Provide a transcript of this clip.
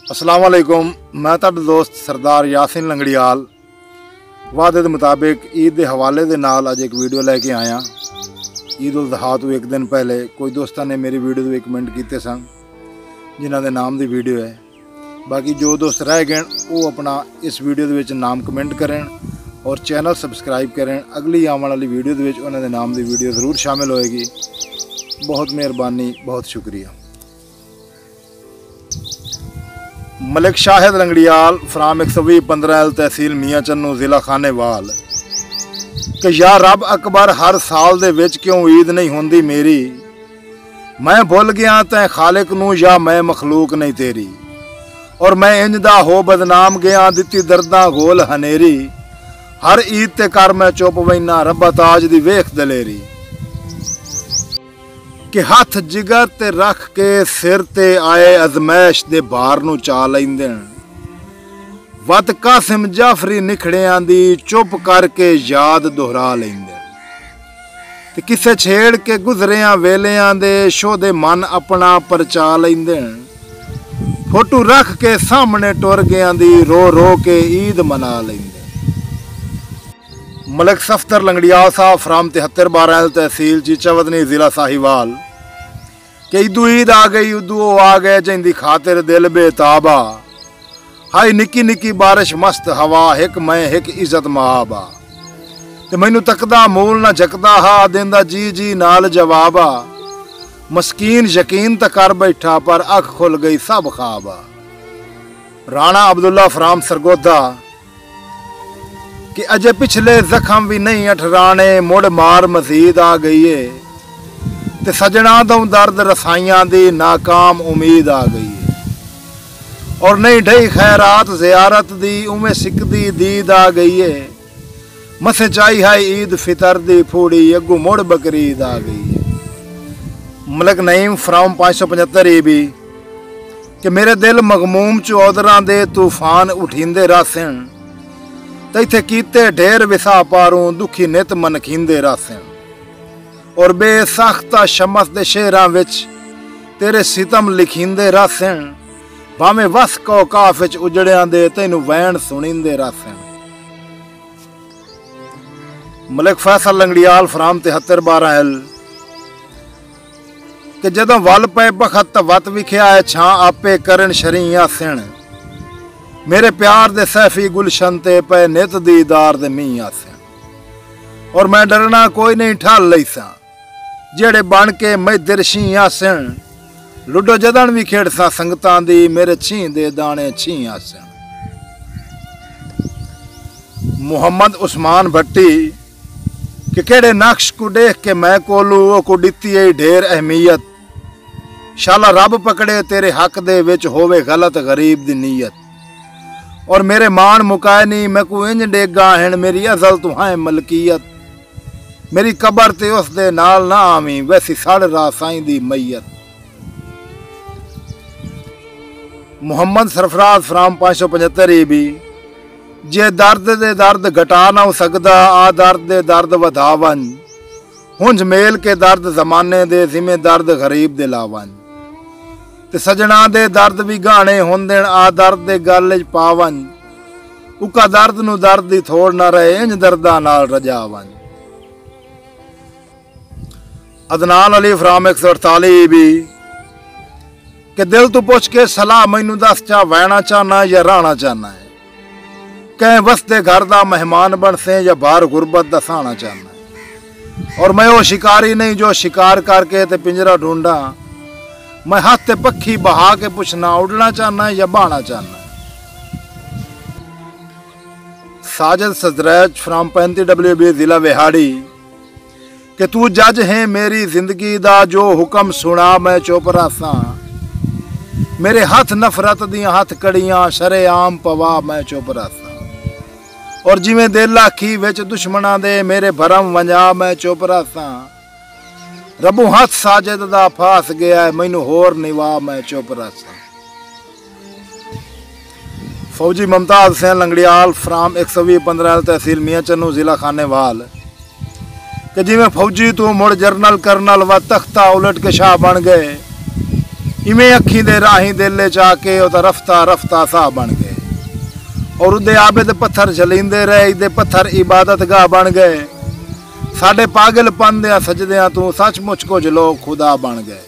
अस्सलाम वालेकुम। मैं तुहाडा दोस्त सरदार यासीन लंगड़ियाल वादे के मुताबिक ईद के हवाले के नाल अज एक वीडियो लैके आया। ईद उल ज़हा तो एक दिन पहले कुछ दोस्तों ने मेरी वीडियो के कमेंट किए सन जिन्हों के नाम की वीडियो है। बाकी जो दोस्त रह गए वो अपना इस वीडियो के नाम कमेंट करें और चैनल सबसक्राइब करें। अगली आने वाली वीडियो के उन्होंने नाम की वीडियो ज़रूर शामिल होएगी। बहुत मेहरबानी, बहुत शुक्रिया। मलिक शाहिद लंगड़ियाल फ्राम 120-15 तहसील मियाँ चन्नू ज़िला खानेवाल कि या रब अकबर हर साल दे विच क्यों ईद नहीं होंदी मेरी। मैं भुल गया तैं खालिक नू या मैं मखलूक नहीं तेरी। और मैं इंजदा हो बदनाम गया दिती दर्दा गोल हनेरी। हर ईद ते कर मैं चुप वैना रब्बा ताज दी वेख दलेरी। कि हाथ जिगर ते रख के सिर ते आए अजमैश दे भार नू चा लैंदे। वत कासिम जाफरी निखड़ियां दी चुप करके याद दोहरा लैंदे। ते किसे छेड़ के गुजरियां वेलियां दे शोदे मन अपना परचा लैंदे। फोटू रख के सामने टुर गया दी रो रो के ईद मना लैंदे। मलिक सफ्तर लंगड़ियाल साहब फ्राम 73-12 तहसील चीचावदनी ज़िला साहिवाल कि इदू ईद आ गई उदू वो आ गए जिंदी खातिर दिल बेताबा। हाई निकी निकी बारिश मस्त हवा हिक मैं हिक इज्जत महाबा। ते मैनू तकदा मूल ना जकदा हा देंदा जी जी नाल जवाबा। मस्कीन यकीन त कर बैठा पर अख खुल गई सब खाबा। राणा अब्दुल्ला फ्राम सरगोदा कि अजे पिछले जख्म भी नहीं अठराने मुड़ मार मजीद आ गई है। ते सजना दो दर्द रसाइयां दी नाकाम उम्मीद आ गई है। और नहीं ढई खैरात ज़ियारत दी उमें सिकदी दीद आ गई है। मसे चाई है ईद फितर दी फूड़ी अगू मुड़ बकरीद आ गई है। मलिक नईम फ्राम 575 भी कि मेरे दिल मगमूम चौधरां दे तूफान उठींदे रासन। ते इत्थे कीते ढेर विसा पारूं दुखी नित मन खींदे रासन। और बेसख्ता शमस दे शेरां विच तेरे सितम लिखींदे रासन। भावें वस को काफ विच उजड़ियां दे तैनू वैन सुनींदे रासन। मलिक फैसल लंगड़ियाल फ्राम 73-12 कि जदों वल पे बखत वत विखिया है छां आपे करन शरीया सिण। मेरे प्यार दे सैफी गुलशन ते पे नित दीदार दे मीं आसन। और मैं डरना कोई नहीं ठल लईसा जेड़े बन के मैदर शी आसन। लुडो जदन भी खेड़सा संगतां दी मेरे छी दे दाने छी आसन। मोहम्मद उस्मान भट्टी कि केड़े नक्श को देख के मैं कोलू वो को दिती है ढेर अहमियत। शाला रब पकड़े तेरे हक दे विच होवे गलत गरीब दी नीयत। और मेरे मान मुकाए नहीं मैं को इंज डेगा हैं मेरी अजल तुहां मलकियत। मेरी कबर ते उस दे नाल ना आवी वैसी सड़ रा साईं दी मैयत। मोहम्मद सरफराज फ्राम 575 भी जे दर्द दे दर्द घटा ना हो सकदा आ दर्द दे दर्द वधावन। हुंज मेल के दर्द जमाने दे जिम्मे दर्द गरीब दे लावन। ते सजना दे दर्द भी गाने होंदे आ दर्द दे गल पावन। उका दर्द नू दर्द दी थोड़ ना रहे इंज दर्दा नाल रजावन। अदनान अली फ्राम 148 भी कि दिल तू पुछ के सलाह मैनू दस चा वैना चाहना या रहना चाहना है। कह वसते घर दा मेहमान बन से या बाहर गुरबत दसाना चाहना है। और मैं वो शिकारी नहीं जो शिकार करके ते पिंजरा ढूंढा। मैं हाथ ते पखी बहा के पुछना उड़ना चाहना है या बहाना चाहना है। साजिद सजरैज फ्राम 35WB ज़िला विहाड़ी कि तू जज है मेरी जिंदगी दा जो हुक्म सुना मैं चुप रहा। मेरे हथ नफरत दियां हथ कड़ियां शरेआम पवा मैं चुप रहा। और जिमें दिल आखी विच दुश्मना दे मेरे भरम वंजा मैं चुप रहा। रबू हाथ साजिद दा फास गया है मैनू होर निवा मैं चुप रहा। फौजी मुमताज हुसैन लंगड़ियाल फ्राम 120-15 तहसील मियाँ चन्नू ज़िला खानेवाल कि जिमें फौजी तू मुड़ जरनल करनल व तख्ता उलट के शाह बन गए। इवें अखी दे राही दिल चाके वो तो रफ्ता रफ्ता सा बन गए और उदे आबिद पत्थर जलींदे रहे इदे पत्थर इबादत गाह बन गए। साडे पागलपन दे सजदियां तू सचमुच कुछ लोग खुदा बन गए।